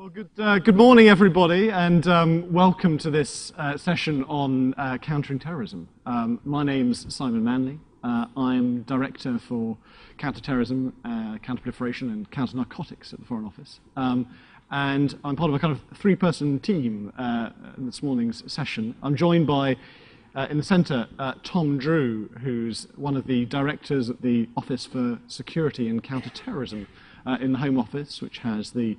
Well, good morning, everybody, and welcome to this session on countering terrorism. My name's Simon Manley. I'm Director for Counterterrorism, Counterproliferation and Counter-Narcotics at the Foreign Office. And I'm part of a kind of three-person team in this morning's session. I'm joined by, in the centre, Tom Drew, who's one of the directors at the Office for Security and Counterterrorism in the Home Office, which has the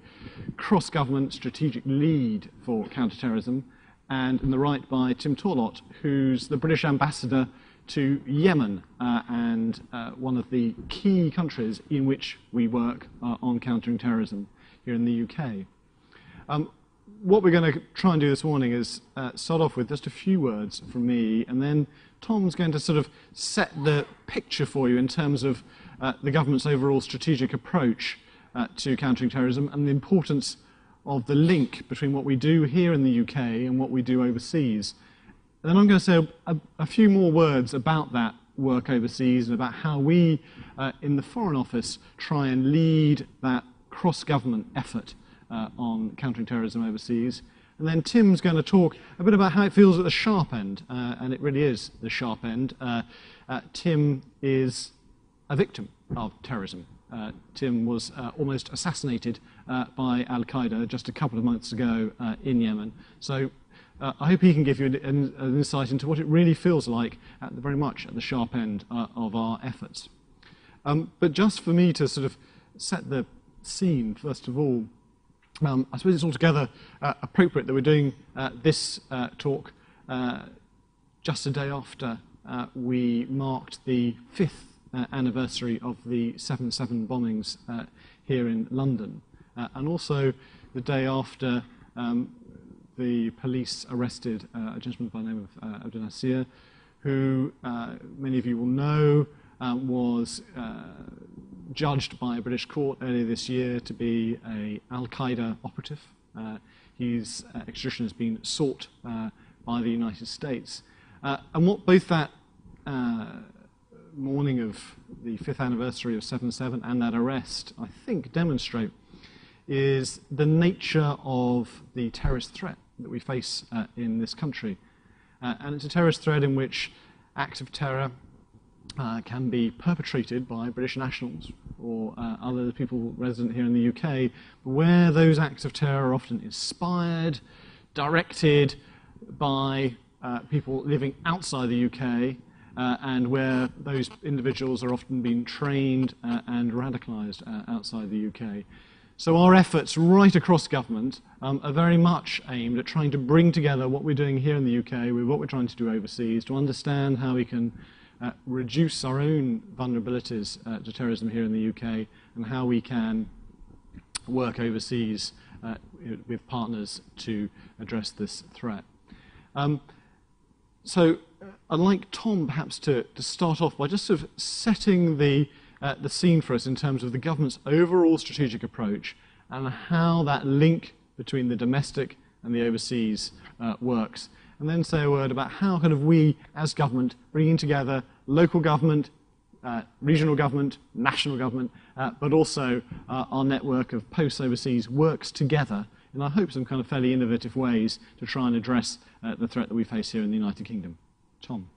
cross-government strategic lead for counterterrorism, and on the right by Tim Torlott, who's the British ambassador to Yemen and one of the key countries in which we work on countering terrorism here in the UK. What we're going to try and do this morning is start off with just a few words from me, and then Tom's going to sort of set the picture for you in terms of the government's overall strategic approach to countering terrorism and the importance of the link between what we do here in the UK and what we do overseas. And then I'm going to say a few more words about that work overseas and about how we in the Foreign Office try and lead that cross-government effort on countering terrorism overseas. And then Tim's going to talk a bit about how it feels at the sharp end, and it really is the sharp end. Tim is a victim of terrorism. Tim was almost assassinated by Al-Qaeda just a couple of months ago in Yemen. So I hope he can give you an insight into what it really feels like very much at the sharp end of our efforts. But just for me to sort of set the scene, first of all, I suppose it's altogether appropriate that we're doing this talk just a day after we marked the 5th anniversary of the 7/7 bombings here in London, and also the day after the police arrested a gentleman by the name of Abdel Nasir, who many of you will know was judged by a British court earlier this year to be an Al-Qaeda operative. His extradition has been sought by the United States. And what both that morning of the 5th anniversary of 7/7 and that arrest, I think, demonstrate is the nature of the terrorist threat that we face in this country. And it's a terrorist threat in which acts of terror can be perpetrated by British nationals or other people resident here in the UK, where those acts of terror are often inspired, directed by people living outside the UK, and where those individuals are often being trained and radicalised outside the UK. So our efforts right across government are very much aimed at trying to bring together what we're doing here in the UK with what we're trying to do overseas to understand how we can reduce our own vulnerabilities to terrorism here in the UK and how we can work overseas with partners to address this threat. So I'd like Tom perhaps to start off by just sort of setting the scene for us in terms of the government's overall strategic approach and how that link between the domestic and the overseas works, and then say a word about how kind of we as government bringing together local government, regional government, national government, but also our network of posts overseas works together in, I hope, some kind of fairly innovative ways to try and address the threat that we face here in the United Kingdom. Tom.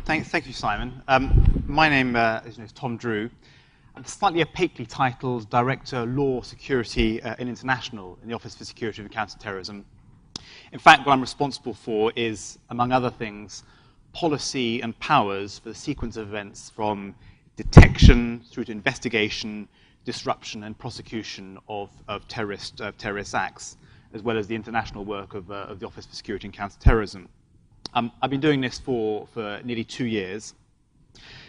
Thank you, Simon. My name is Tom Drew. I'm the slightly opaquely titled Director, Law, Security and International in the Office for Security and Counterterrorism. In fact, what I'm responsible for is, among other things, policy and powers for the sequence of events from detection through to investigation, disruption and prosecution of terrorist acts, as well as the international work of the Office for Security and Counterterrorism. I've been doing this for nearly 2 years.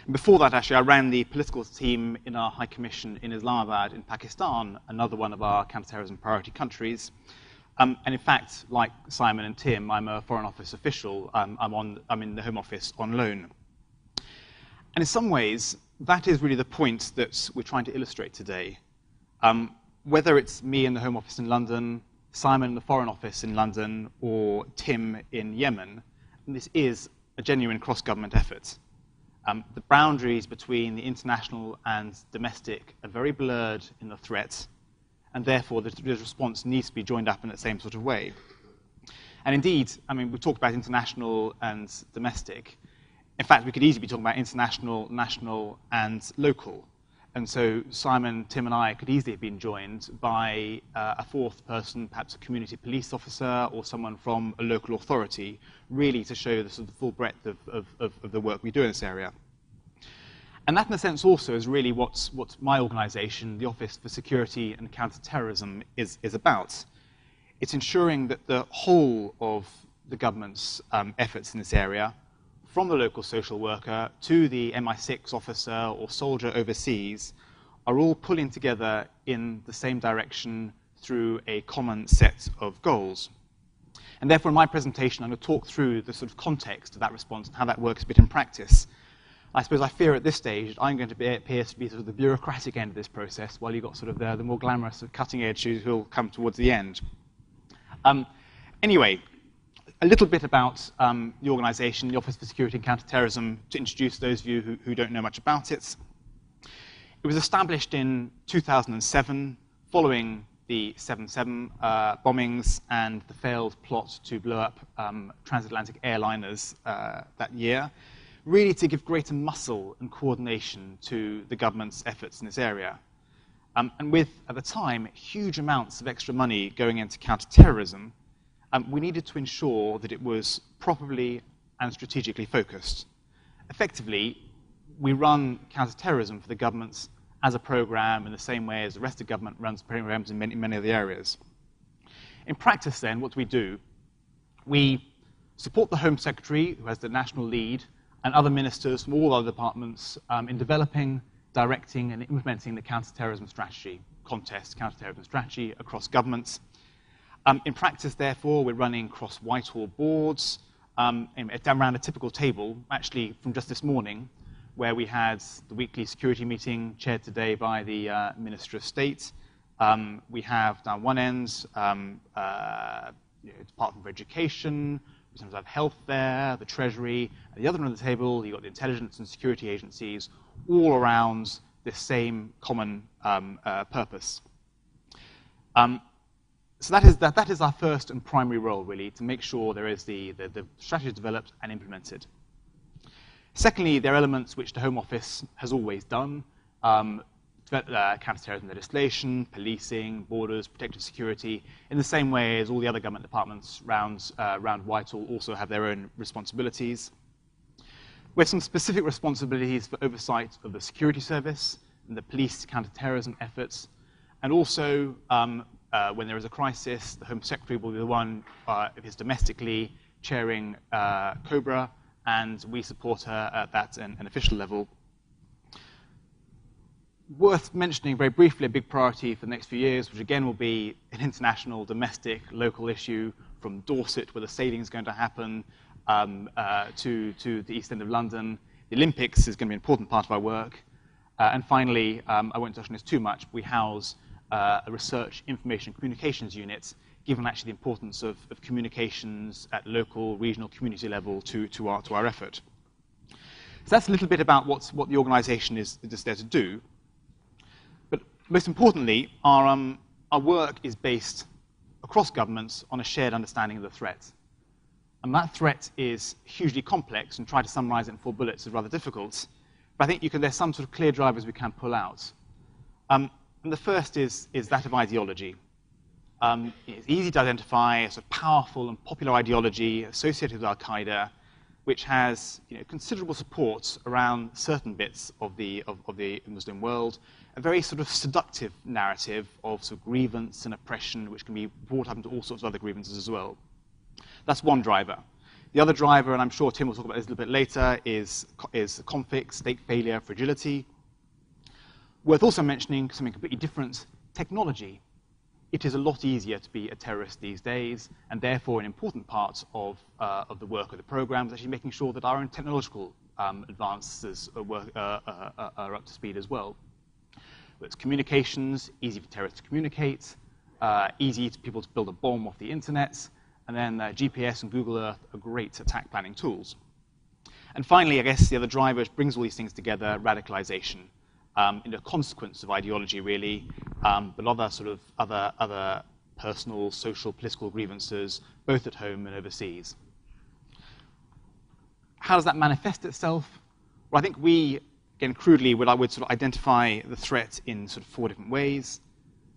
Before that, actually, I ran the political team in our High Commission in Islamabad in Pakistan, another one of our counterterrorism priority countries. And in fact, like Simon and Tim, I'm a Foreign Office official. I'm in the Home Office on loan. And in some ways, that is really the point that we're trying to illustrate today. Whether it's me in the Home Office in London, Simon in the Foreign Office in London, or Tim in Yemen, this is a genuine cross-government effort. The boundaries between the international and domestic are very blurred in the threat, and therefore the response needs to be joined up in the same sort of way. And indeed, I mean, we talked about international and domestic. In fact, we could easily be talking about international, national, and local. And so Simon, Tim, and I could easily have been joined by a fourth person, perhaps a community police officer or someone from a local authority, really to show the sort of full breadth of the work we do in this area. And that, in a sense, also is really what my organization, the Office for Security and Counterterrorism, is about. It's ensuring that the whole of the government's efforts in this area, from the local social worker to the MI6 officer or soldier overseas, are all pulling together in the same direction through a common set of goals. And therefore, in my presentation, I'm going to talk through the sort of context of that response and how that works a bit in practice. I suppose I fear at this stage I'm going to appear to be sort of the bureaucratic end of this process, while you've got sort of the more glamorous, cutting edge who will come towards the end. Anyway, a little bit about the organization, the Office for Security and Counterterrorism, to introduce those of you who don't know much about it. It was established in 2007, following the 7/7 bombings and the failed plot to blow up transatlantic airliners that year, really to give greater muscle and coordination to the government's efforts in this area. And with, at the time, huge amounts of extra money going into counterterrorism, we needed to ensure that it was properly and strategically focused. Effectively, we run counterterrorism for the governments as a program in the same way as the rest of the government runs programs in many other areas. In practice, then, what do? We support the Home Secretary, who has the national lead, and other ministers from all other departments in developing, directing, and implementing the counterterrorism strategy, counterterrorism strategy across governments. In practice, therefore, we're running cross Whitehall boards around a typical table, actually from just this morning, where we had the weekly security meeting chaired today by the Minister of State. We have down one end Department of Education, we sometimes have health there, the Treasury. At the other end of the table, you've got the intelligence and security agencies, all around this same common purpose. So that is our first and primary role, really, to make sure there is the strategy developed and implemented. Secondly, there are elements which the Home Office has always done, counterterrorism legislation, policing, borders, protective security, in the same way as all the other government departments around Whitehall also have their own responsibilities. We have some specific responsibilities for oversight of the security service and the police counterterrorism efforts, and also when there is a crisis, the Home Secretary will be the one, if it's domestically, chairing COBRA, and we support her at that an official level. Worth mentioning very briefly a big priority for the next few years, which again will be an international, domestic, local issue from Dorset, where the sailing is going to happen, to the East End of London. The Olympics is going to be an important part of our work. And finally, I won't touch on this too much, but we house a research, information, communications unit, given actually the importance of communications at local, regional, community level to our effort. So that's a little bit about what the organization is there to do. But most importantly, our work is based across governments on a shared understanding of the threat. And that threat is hugely complex, and try to summarize it in 4 bullets is rather difficult. But I think there's some sort of clear drivers we can pull out. And the first is that of ideology. It's easy to identify as a powerful and popular ideology associated with Al-Qaeda, which has considerable support around certain bits of the Muslim world, a very sort of seductive narrative of sort of grievance and oppression, which can be brought up into all sorts of other grievances as well. That's one driver. The other driver, and I'm sure Tim will talk about this a little bit later, is conflict, state failure, fragility. Worth also mentioning something completely different, technology. It is a lot easier to be a terrorist these days, and therefore an important part of the work of the program is actually making sure that our own technological advances are up to speed as well. It's communications, easy for terrorists to communicate, easy for people to build a bomb off the internet, and then GPS and Google Earth are great attack planning tools. And finally, I guess the other driver which brings all these things together, radicalization, in a consequence of ideology, really, but other personal, social, political grievances, both at home and overseas. How does that manifest itself? Well, I think we, again, crudely, I would sort of identify the threat in sort of 4 different ways.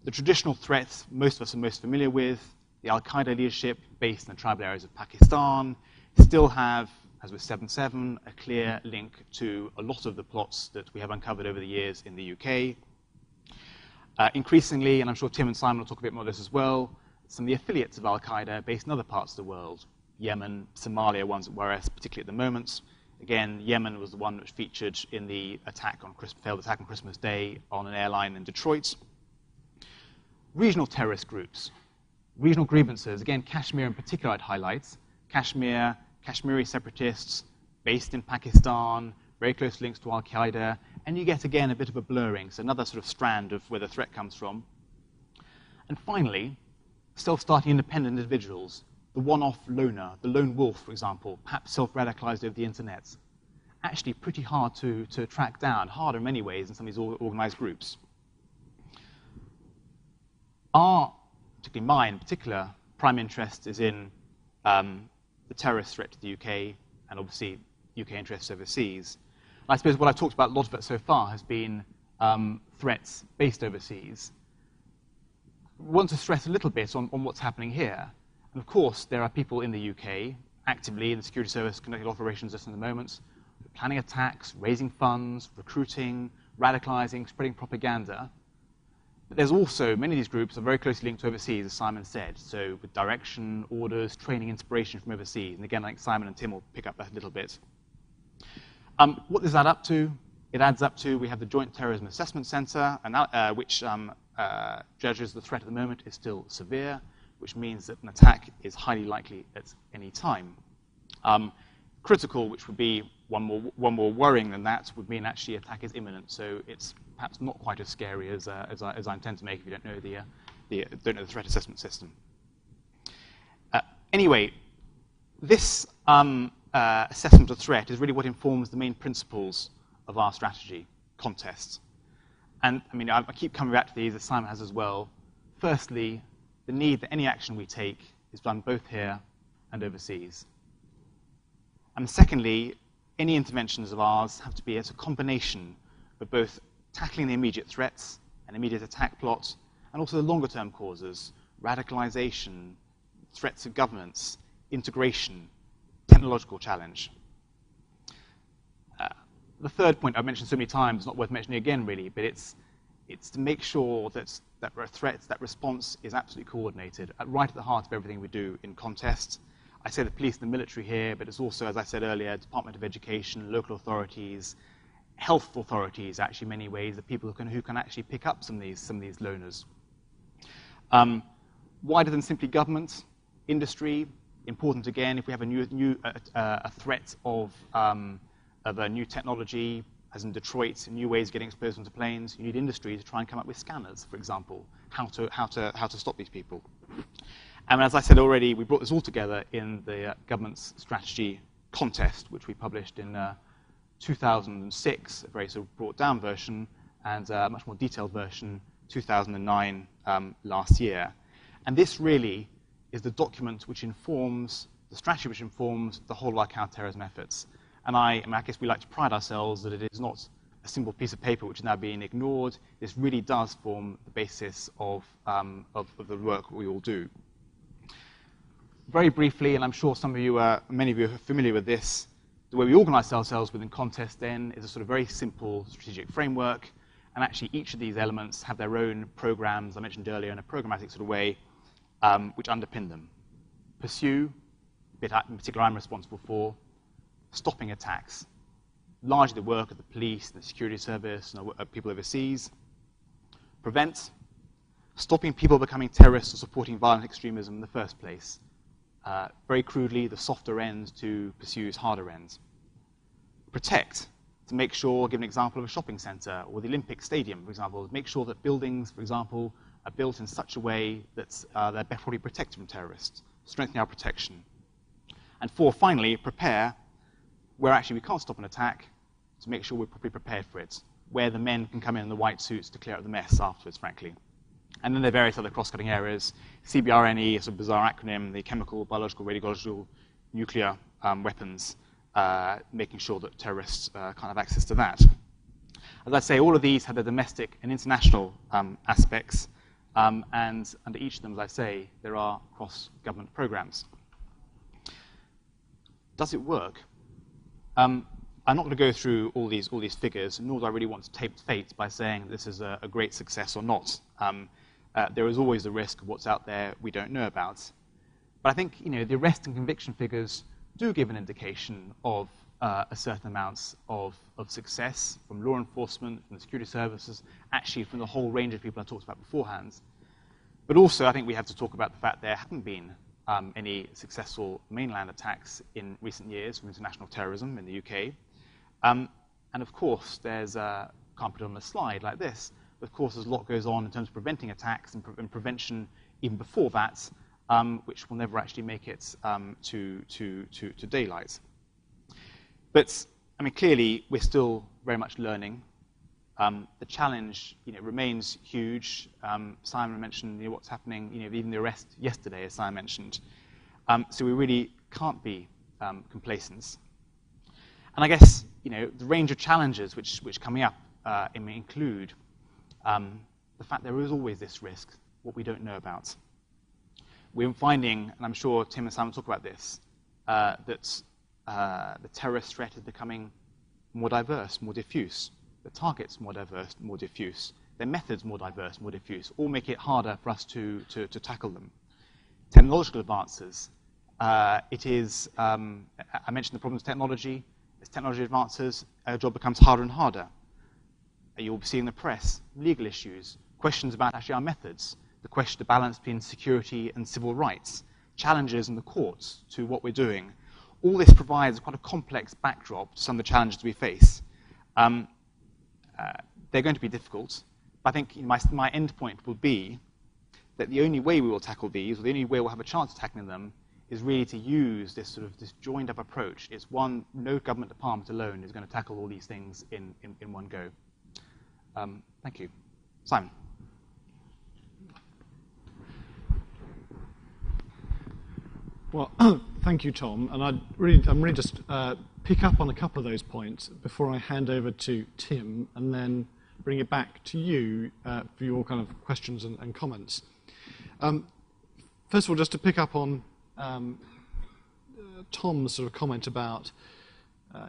The traditional threats most of us are most familiar with, the Al-Qaeda leadership based in the tribal areas of Pakistan, still have, as with 7/7, a clear link to a lot of the plots that we have uncovered over the years in the UK. Increasingly, and I'm sure Tim and Simon will talk a bit more of this as well, some of the affiliates of Al-Qaeda based in other parts of the world, Yemen, Somalia, ones that worry us particularly at the moment. Again, Yemen was the one which featured in the failed attack on Christmas Day on an airline in Detroit. Regional terrorist groups, regional grievances. Again, Kashmir in particular I'd highlight. Kashmiri separatists based in Pakistan, very close links to Al-Qaeda, and you get, again, a bit of a blurring, so another sort of strand of where the threat comes from. And finally, self-starting independent individuals, the one-off loner, the lone wolf, for example, perhaps self-radicalized over the internet, actually pretty hard to track down, harder in many ways in some of these organized groups. Particularly mine in particular, prime interest is in the terrorist threat to the UK and obviously UK interests overseas. And I suppose what I've talked about, a lot of it so far, has been threats based overseas. I want to stress a little bit on what's happening here. And of course, there are people in the UK actively in the security service conducting operations just in the moment, planning attacks, raising funds, recruiting, radicalizing, spreading propaganda. But there's also, many of these groups are very closely linked to overseas, as Simon said, so with direction, orders, training, inspiration from overseas. And again, like Simon and Tim will pick up that a little bit. What does that add up to? It adds up to, we have the Joint Terrorism Assessment Center, which judges the threat at the moment is still severe, which means that an attack is highly likely at any time. Critical, which would be one more worrying than that, would mean actually attack is imminent. So it's perhaps not quite as scary as I intend to make if you don't know the threat assessment system. Anyway, this assessment of threat is really what informs the main principles of our strategy, contests. And I mean, I keep coming back to these, as Simon has as well. Firstly, the need that any action we take is done both here and overseas. And secondly, any interventions of ours have to be as a combination of both tackling the immediate threats and immediate attack plots, and also the longer-term causes, radicalization, threats of governance, integration, technological challenge. The third point I've mentioned so many times, not worth mentioning again really, but it's to make sure that threats, that response is absolutely coordinated, right at the heart of everything we do in contests. I say the police and the military here, but it's also, as I said earlier, Department of Education, local authorities, health authorities, actually, in many ways, the people who can actually pick up some of these loners. Wider than simply government, industry, important again, if we have a threat of a new technology, as in Detroit, new ways of getting exposed onto planes, you need industry to try and come up with scanners, for example, how to stop these people. And as I said already, we brought this all together in the government's strategy contest, which we published in 2006, a very sort of brought down version, and a much more detailed version, 2009, last year. And this really is the document which informs, the strategy which informs the whole of our counterterrorism efforts. And I guess we like to pride ourselves that it is not a simple piece of paper which is now being ignored. This really does form the basis of the work we all do. Very briefly, and I'm sure many of you are familiar with this, the way we organize ourselves within contests then is a sort of very simple strategic framework. And actually each of these elements have their own programs, I mentioned earlier, in a programmatic sort of way, which underpin them. Pursue, bit in particular I'm responsible for, stopping attacks, largely the work of the police, the security service, and people overseas. Prevent, stopping people becoming terrorists or supporting violent extremism in the first place. Very crudely, the softer end to pursue harder ends. Protect, to make sure, give an example of a shopping center or the Olympic Stadium, for example, make sure that buildings, for example, are built in such a way that they're fully protected from terrorists, strengthening our protection. And finally, prepare, where actually we can't stop an attack, to make sure we're properly prepared for it, where the men can come in the white suits to clear up the mess afterwards, frankly. And then there are various other cross-cutting areas, CBRNE, a sort of bizarre acronym, the chemical, biological, radiological, nuclear weapons, making sure that terrorists can't have access to that. As I say, all of these have their domestic and international aspects, and under each of them, as I say, there are cross-government programs. Does it work? I'm not going to go through all these figures, nor do I really want to tempt fate by saying this is a great success or not. There is always the risk of what's out there we don't know about. But I think the arrest and conviction figures do give an indication of a certain amounts of success from law enforcement, from the security services, actually from the whole range of people I talked about beforehand. But also, I think we have to talk about the fact there haven't been any successful mainland attacks in recent years from international terrorism in the UK. And of course, there's, can't put it on a slide like this, but of course there's a lot goes on in terms of preventing attacks and prevention even before that, which will never actually make it to daylight. But I mean, clearly, we're still very much learning. The challenge, remains huge. Simon mentioned, what's happening, even the arrest yesterday, as Simon mentioned. So we really can't be complacent. And I guess, the range of challenges which coming up include the fact there is always this risk, what we don't know about. We're finding, and I'm sure Tim and Simon will talk about this, that the terrorist threat is becoming more diverse, more diffuse. The targets more diverse, more diffuse. Their methods more diverse, more diffuse. All make it harder for us to tackle them. Technological advances. It is, I mentioned the problems of technology. As technology advances, our job becomes harder and harder. You'll be seeing in the press legal issues, questions about actually our methods, the question, the balance between security and civil rights, challenges in the courts to what we're doing. All this provides quite a complex backdrop to some of the challenges we face. They're going to be difficult, but I think my end point will be that the only way we will tackle these, or the only way we'll have a chance of tackling them, is really to use this joined-up approach. It's no government department alone is going to tackle all these things in one go. Thank you. Simon. Well, thank you, Tom. And I'm really just pick up on a couple of those points before I hand over to Tim, and then bring it back to you for your kind of questions and comments. First of all, just to pick up on Tom's sort of comment about,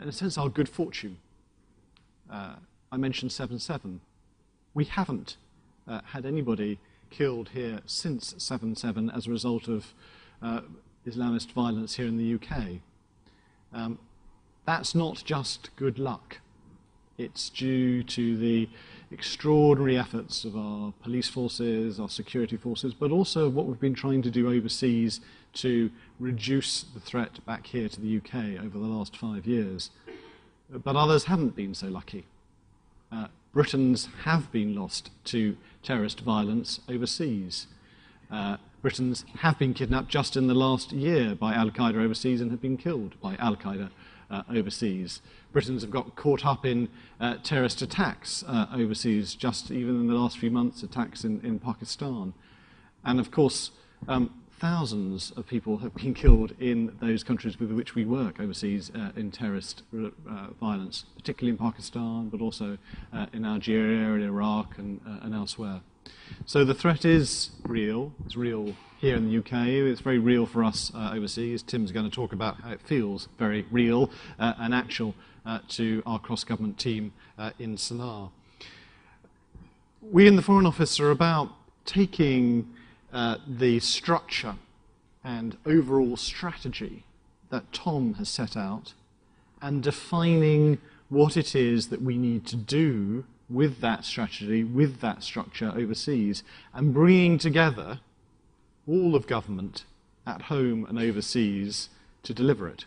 in a sense, our good fortune. I mentioned 7/7. We haven't had anybody killed here since 7/7 as a result of Islamist violence here in the UK. That's not just good luck. It's due to the extraordinary efforts of our police forces, our security forces, but also what we've been trying to do overseas to reduce the threat back here to the UK over the last 5 years. But others haven't been so lucky. Britons have been lost to terrorist violence overseas. Britons have been kidnapped just in the last year by Al-Qaeda overseas and have been killed by Al-Qaeda overseas. Britons have got caught up in terrorist attacks overseas, just even in the last few months, attacks in Pakistan. And of course, thousands of people have been killed in those countries with which we work overseas in terrorist violence, particularly in Pakistan, but also in Algeria, in Iraq, and elsewhere. So the threat is real. It's real here in the UK. It's very real for us overseas. Tim's going to talk about how it feels very real and actual to our cross-government team in Sana'a. We in the Foreign Office are about taking the structure and overall strategy that Tom has set out and defining what it is that we need to do with that strategy, with that structure overseas, and bringing together all of government at home and overseas to deliver it.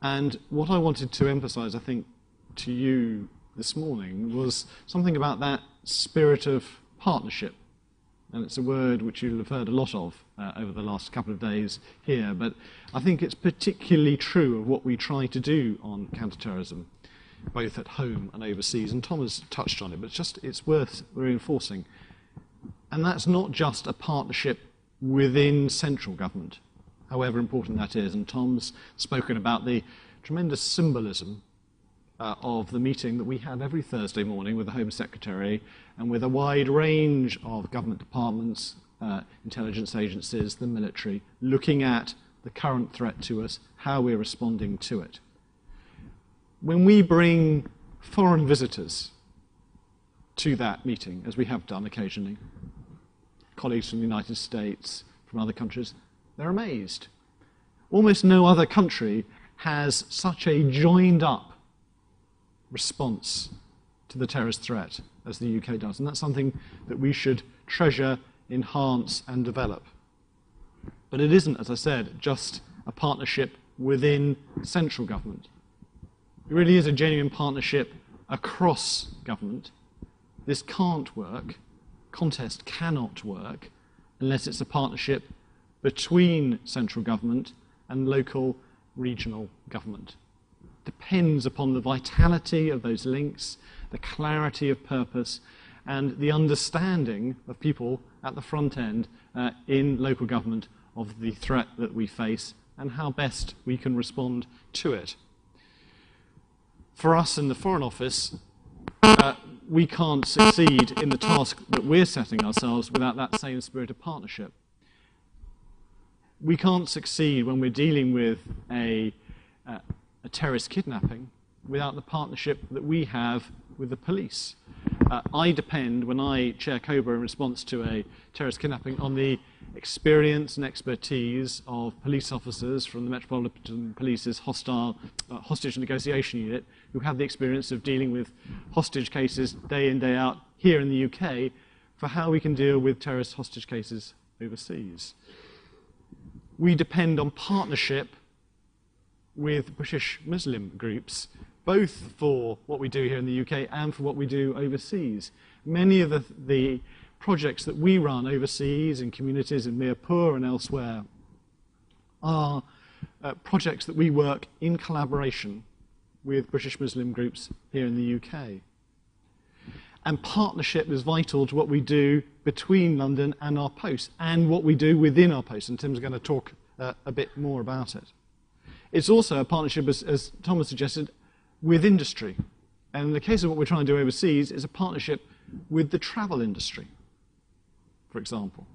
And what I wanted to emphasize, I think, to you this morning was something about that spirit of partnership And it's a word which you'll have heard a lot of over the last couple of days here, but I think it's particularly true of what we try to do on counterterrorism, both at home and overseas. And Tom has touched on it, but it's worth reinforcing. And that's not just a partnership within central government, however important that is. And Tom's spoken about the tremendous symbolism of the meeting that we have every Thursday morning with the Home Secretary and with a wide range of government departments, intelligence agencies, the military, looking at the current threat to us, how we're responding to it. When we bring foreign visitors to that meeting, as we have done occasionally, colleagues from the United States, from other countries, they're amazed. Almost no other country has such a joined-up response to the terrorist threat as the UK does. And that's something that we should treasure, enhance, and develop. But it isn't, as I said, just a partnership within central government. It really is a genuine partnership across government. This can't work, contest cannot work, unless it's a partnership between central government and local, regional government. Depends upon the vitality of those links, the clarity of purpose, and the understanding of people at the front end in local government of the threat that we face and how best we can respond to it. For us in the Foreign Office, we can't succeed in the task that we're setting ourselves without that same spirit of partnership. We can't succeed when we're dealing with a terrorist kidnapping without the partnership that we have with the police. I depend, when I chair COBRA in response to a terrorist kidnapping, on the experience and expertise of police officers from the Metropolitan Police's hostage negotiation unit, who have the experience of dealing with hostage cases day in, day out here in the UK, for how we can deal with terrorist hostage cases overseas. We depend on partnership with British Muslim groups, both for what we do here in the UK and for what we do overseas. Many of the projects that we run overseas in communities in Mirpur and elsewhere are projects that we work in collaboration with British Muslim groups here in the UK. And partnership is vital to what we do between London and our post, and what we do within our post, and Tim's going to talk a bit more about it. It's also a partnership, as Thomas suggested, with industry. And in the case of what we're trying to do overseas, is a partnership with the travel industry, for example.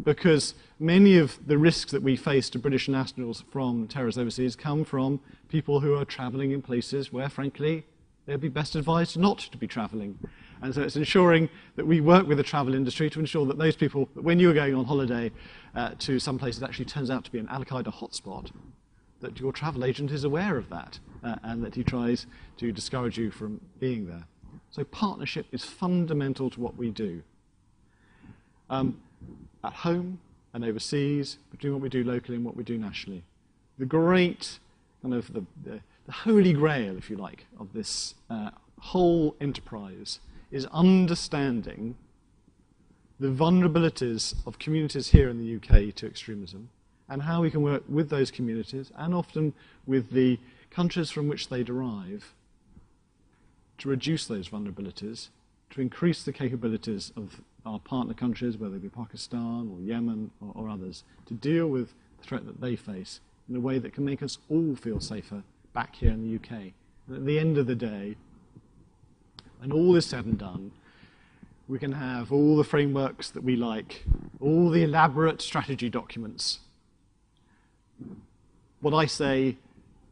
Because many of the risks that we face to British nationals from terrorists overseas come from people who are travelling in places where, frankly, they'd be best advised not to be travelling. And so it's ensuring that we work with the travel industry to ensure that those people, that when you're going on holiday to some place that actually turns out to be an Al-Qaeda hotspot, that your travel agent is aware of that and that he tries to discourage you from being there. So partnership is fundamental to what we do. At home and overseas, between what we do locally and what we do nationally. The great, kind of the holy grail, if you like, of this whole enterprise is understanding the vulnerabilities of communities here in the UK to extremism, and how we can work with those communities, and often with the countries from which they derive, to reduce those vulnerabilities, to increase the capabilities of our partner countries, whether it be Pakistan or Yemen or others, to deal with the threat that they face in a way that can make us all feel safer back here in the UK. And at the end of the day, when all is said and done, we can have all the frameworks that we like, all the elaborate strategy documents. What I say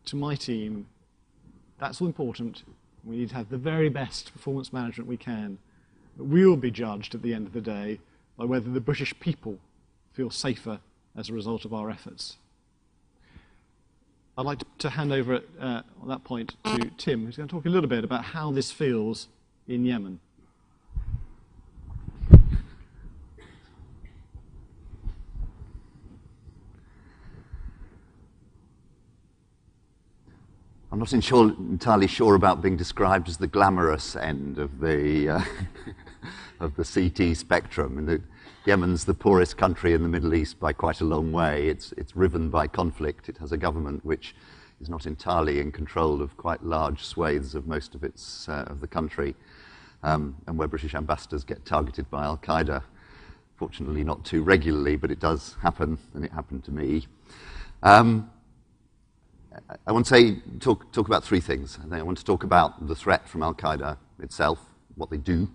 to my team, that's all important. We need to have the very best performance management we can. But we will be judged at the end of the day by whether the British people feel safer as a result of our efforts. I'd like to hand over on that point to Tim, who's going to talk a little bit about how this feels in Yemen. I'm not entirely sure about being described as the glamorous end of the of the CT spectrum. And Yemen's the poorest country in the Middle East by quite a long way. It's riven by conflict. It has a government which is not entirely in control of quite large swathes of most of its of the country, and where British ambassadors get targeted by Al-Qaeda. Fortunately, not too regularly, but it does happen, and it happened to me. I want to talk about three things. I want to talk about the threat from Al-Qaeda itself, what they do,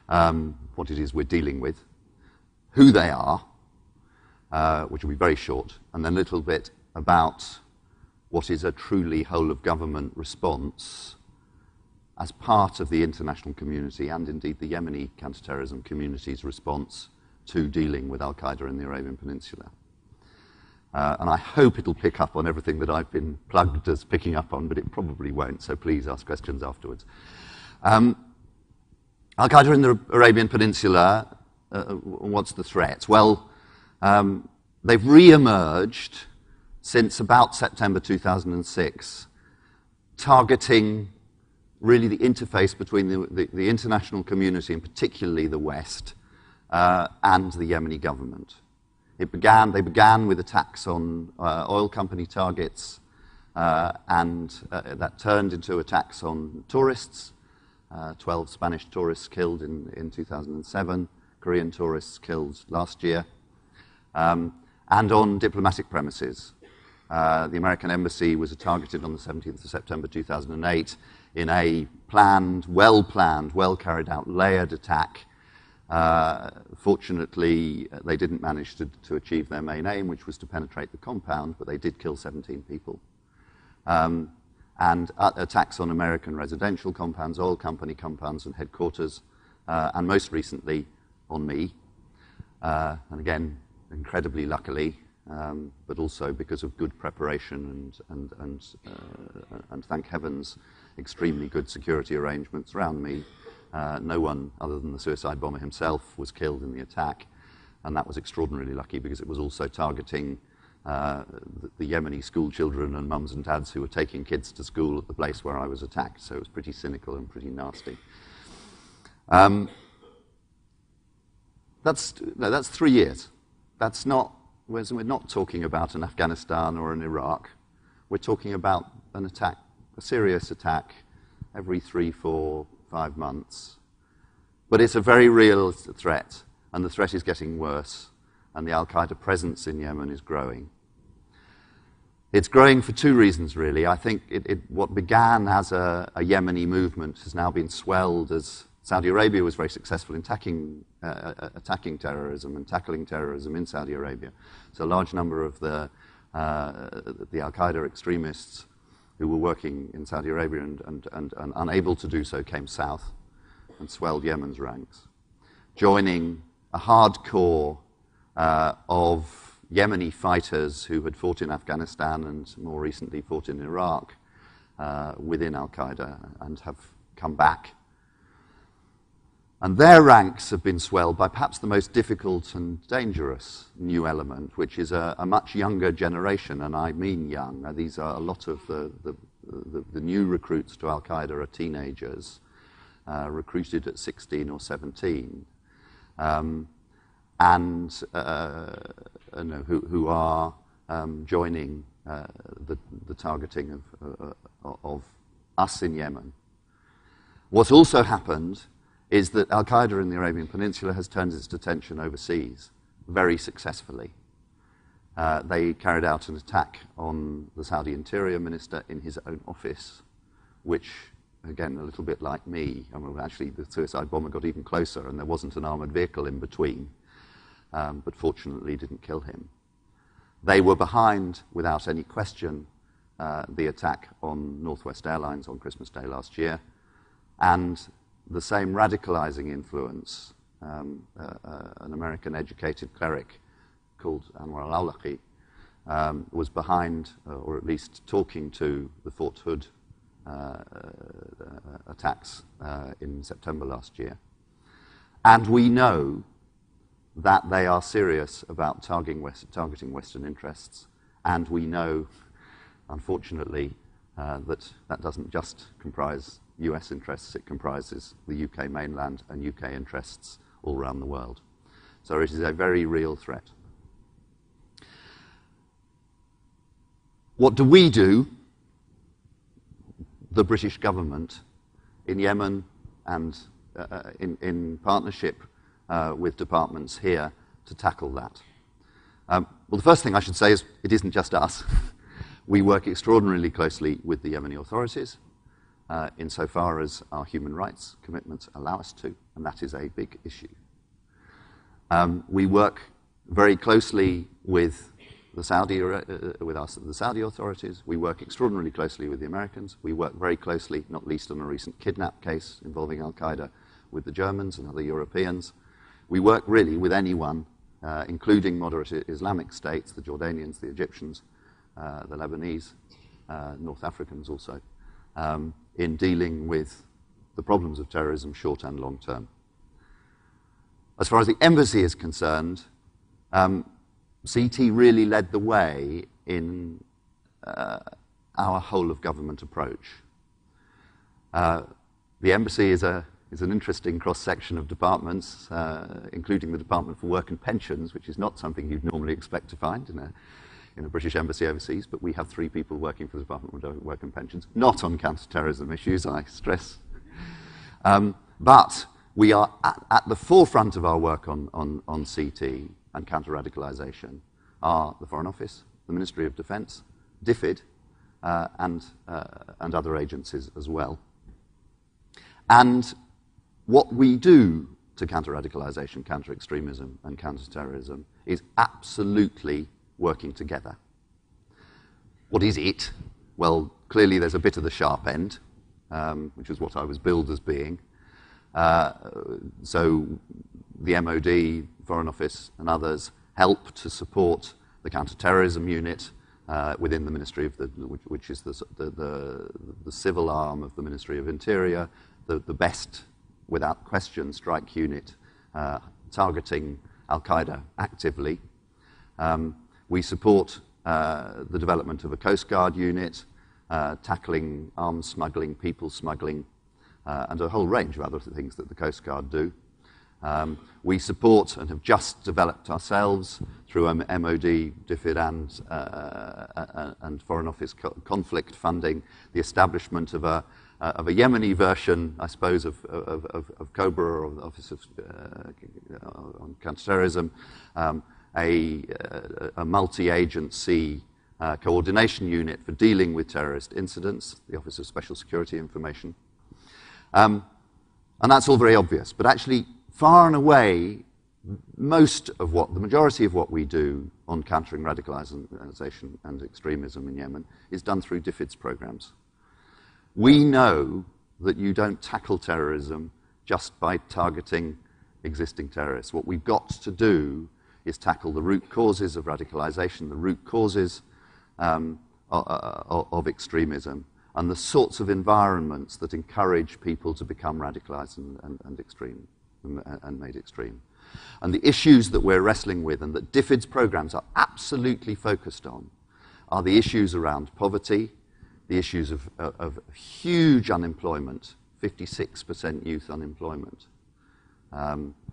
what it is we're dealing with, who they are, which will be very short, and then a little bit about what is a truly whole-of-government response as part of the international community and indeed the Yemeni counterterrorism community's response to dealing with Al-Qaeda in the Arabian Peninsula. And I hope it'll pick up on everything that I've been plugged as picking up on, but it probably won't, so please ask questions afterwards. Al-Qaeda in the Arabian Peninsula, what's the threat? Well, they've re-emerged since about September 2006, targeting really the interface between the international community, and particularly the West, and the Yemeni government. They began with attacks on oil company targets, and that turned into attacks on tourists. 12 Spanish tourists killed in 2007, Korean tourists killed last year, and on diplomatic premises. The American embassy was targeted on the 17th of September 2008 in a well-planned, well-carried-out, layered attack. Fortunately, they didn't manage to achieve their main aim, which was to penetrate the compound, but they did kill 17 people. And attacks on American residential compounds, oil company compounds and headquarters, and most recently on me. And again, incredibly luckily, but also because of good preparation and thank heavens, extremely good security arrangements around me. No one other than the suicide bomber himself was killed in the attack, and that was extraordinarily lucky because it was also targeting the Yemeni school children and mums and dads who were taking kids to school at the place where I was attacked, so it was pretty cynical and pretty nasty. That's 3 years. We're not talking about an Afghanistan or an Iraq. We're talking about an attack, a serious attack, every 3, 4, 5 months. But it's a very real threat, and the threat is getting worse, and the Al-Qaeda presence in Yemen is growing. It's growing for two reasons, really. I think what began as a Yemeni movement has now been swelled as Saudi Arabia was very successful in attacking terrorism and tackling terrorism in Saudi Arabia. So a large number of the Al-Qaeda extremists who were working in Saudi Arabia and unable to do so came south and swelled Yemen's ranks, joining a hardcore of Yemeni fighters who had fought in Afghanistan and more recently fought in Iraq within Al-Qaeda and have come back. And their ranks have been swelled by perhaps the most difficult and dangerous new element, which is a much younger generation, and I mean young. These are a lot of the new recruits to Al-Qaeda are teenagers, recruited at 16 or 17, who are joining the targeting of us in Yemen. What's also happened is that Al-Qaeda in the Arabian Peninsula has turned its attention overseas very successfully. They carried out an attack on the Saudi Interior Minister in his own office, which, again, a little bit like me, actually the suicide bomber got even closer and there wasn't an armoured vehicle in between, but fortunately didn't kill him. They were behind, without any question, the attack on Northwest Airlines on Christmas Day last year, and the same radicalizing influence, an American-educated cleric called Anwar al-Awlaki, was behind, or at least talking to, the Fort Hood attacks in September last year. And we know that they are serious about targeting Western interests, and we know, unfortunately, that doesn't just comprise US interests, it comprises the UK mainland and UK interests all around the world. So it is a very real threat. What do we do, the British government, in Yemen and in partnership with departments here to tackle that? Well, the first thing I should say is it isn't just us. We work extraordinarily closely with the Yemeni authorities insofar as our human rights commitments allow us to, and that is a big issue. We work very closely with the Saudi authorities. We work extraordinarily closely with the Americans. We work very closely, not least on a recent kidnap case involving Al-Qaeda, with the Germans and other Europeans. We work really with anyone, including moderate Islamic states, the Jordanians, the Egyptians, the Lebanese, North Africans also, in dealing with the problems of terrorism, short and long term. As far as the embassy is concerned, CT really led the way in our whole-of-government approach. The embassy is an interesting cross-section of departments, including the Department for Work and Pensions, which is not something you'd normally expect to find in a British embassy overseas, but we have 3 people working for the Department for Work and Pensions, not on counter-terrorism issues, I stress. But we are at the forefront of our work on CT and counter-radicalisation are the Foreign Office, the Ministry of Defence, DFID, and other agencies as well. And what we do to counter-radicalisation, counter-extremism, and counter-terrorism is absolutely working together. What is it? Well, clearly there's a bit of the sharp end, which is what I was billed as being. So the MOD, Foreign Office, and others help to support the counter-terrorism unit within the Ministry of which is the civil arm of the Ministry of Interior, the best, without question, strike unit targeting Al-Qaeda actively. We support the development of a Coast Guard unit, tackling arms smuggling, people smuggling, and a whole range of other things that the Coast Guard do. We support and have just developed ourselves through MOD, DFID, and Foreign Office conflict funding the establishment of a Yemeni version, I suppose, of COBRA, or the Office on Counterterrorism, a multi-agency coordination unit for dealing with terrorist incidents, the Office of Special Security Information. And that's all very obvious, but actually, far and away, the majority of what we do on countering radicalisation and extremism in Yemen is done through DFID's programs. We know that you don't tackle terrorism just by targeting existing terrorists. What we've got to do is tackle the root causes of radicalisation, the root causes of extremism, and the sorts of environments that encourage people to become radicalised and extreme, and made extreme. And the issues that we're wrestling with and that DFID's programs are absolutely focused on are the issues around poverty, the issues of huge unemployment, 56% youth unemployment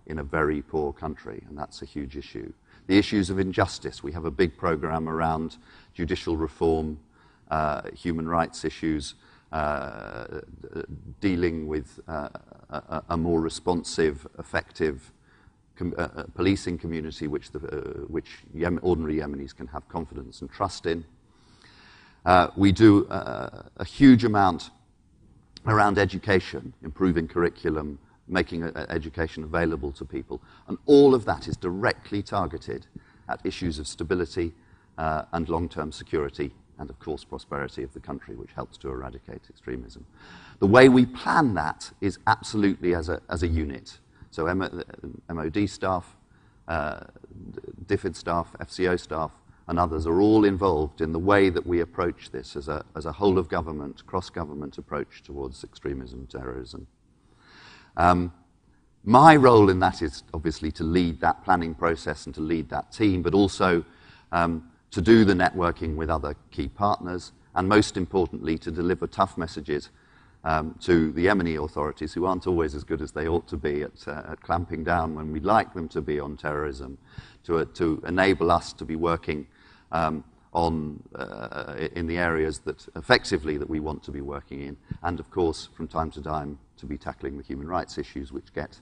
in a very poor country, and that's a huge issue. The issues of injustice. We have a big program around judicial reform, human rights issues, dealing with a more responsive, effective policing community which ordinary Yemenis can have confidence and trust in. We do a huge amount around education, improving curriculum, making education available to people. And all of that is directly targeted at issues of stability and long-term security and, of course, prosperity of the country, which helps to eradicate extremism. The way we plan that is absolutely as a unit. So MOD staff, DFID staff, FCO staff, and others are all involved in the way that we approach this as a whole-of-government, cross-government approach towards extremism and terrorism. My role in that is obviously to lead that planning process and to lead that team, but also to do the networking with other key partners, and most importantly, to deliver tough messages to the Yemeni authorities, who aren't always as good as they ought to be at clamping down when we'd like them to be on terrorism, to enable us to be working in the areas that effectively that we want to be working in, and of course from time to time to be tackling the human rights issues which get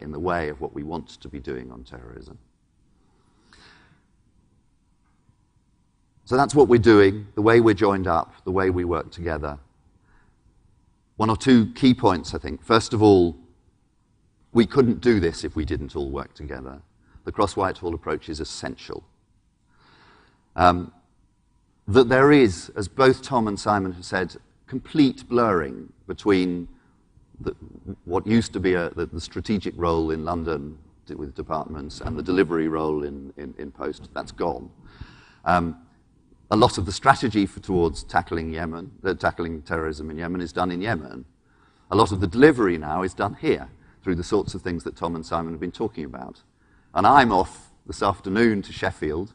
in the way of what we want to be doing on terrorism. So that's what we're doing, the way we're joined up, the way we work together. One or two key points, I think. First of all, we couldn't do this if we didn't all work together. The cross-Whitehall approach is essential. That there is, as both Tom and Simon have said, complete blurring between what used to be the strategic role in London with departments and the delivery role in Post. That's gone. A lot of the strategy towards tackling terrorism in Yemen is done in Yemen. A lot of the delivery now is done here through the sorts of things that Tom and Simon have been talking about. And I'm off this afternoon to Sheffield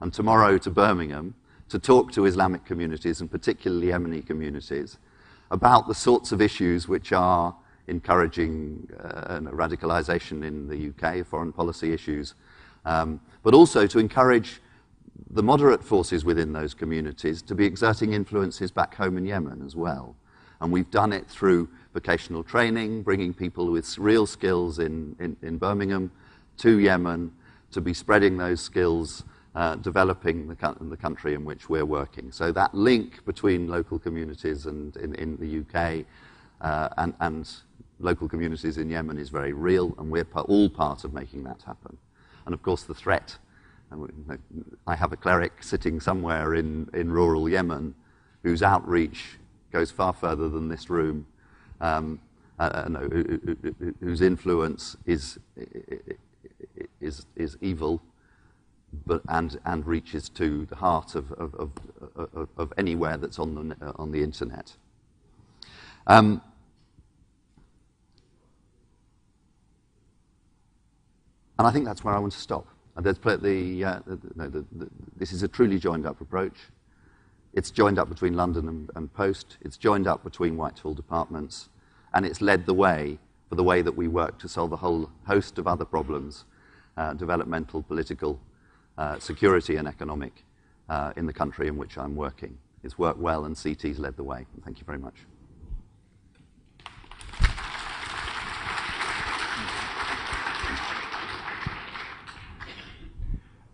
and tomorrow to Birmingham to talk to Islamic communities, and particularly Yemeni communities, about the sorts of issues which are encouraging radicalization in the UK, foreign policy issues, but also to encourage the moderate forces within those communities to be exerting influences back home in Yemen as well. And we've done it through vocational training, bringing people with real skills in Birmingham to Yemen to be spreading those skills, developing the country in which we're working. So that link between local communities and in the UK and local communities in Yemen is very real, and we're all part of making that happen. And of course the threat, I have a cleric sitting somewhere in rural Yemen whose outreach goes far further than this room, whose influence is evil, and reaches to the heart of anywhere that's on the internet. And I think that's where I want to stop. This is a truly joined-up approach. It's joined up between London and Post. It's joined up between Whitehall departments, and it's led the way for the way that we work to solve a whole host of other problems, developmental, political, security, and economic, in the country in which I'm working. It's worked well, and CT's led the way. Thank you very much.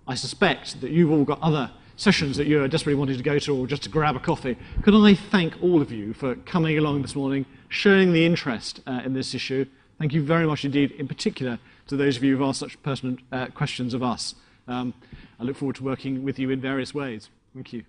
I suspect that you've all got other sessions that you're desperately wanting to go to, or just to grab a coffee. Could I thank all of you for coming along this morning, showing the interest in this issue. Thank you very much indeed, in particular to those of you who've asked such pertinent questions of us. I look forward to working with you in various ways. Thank you.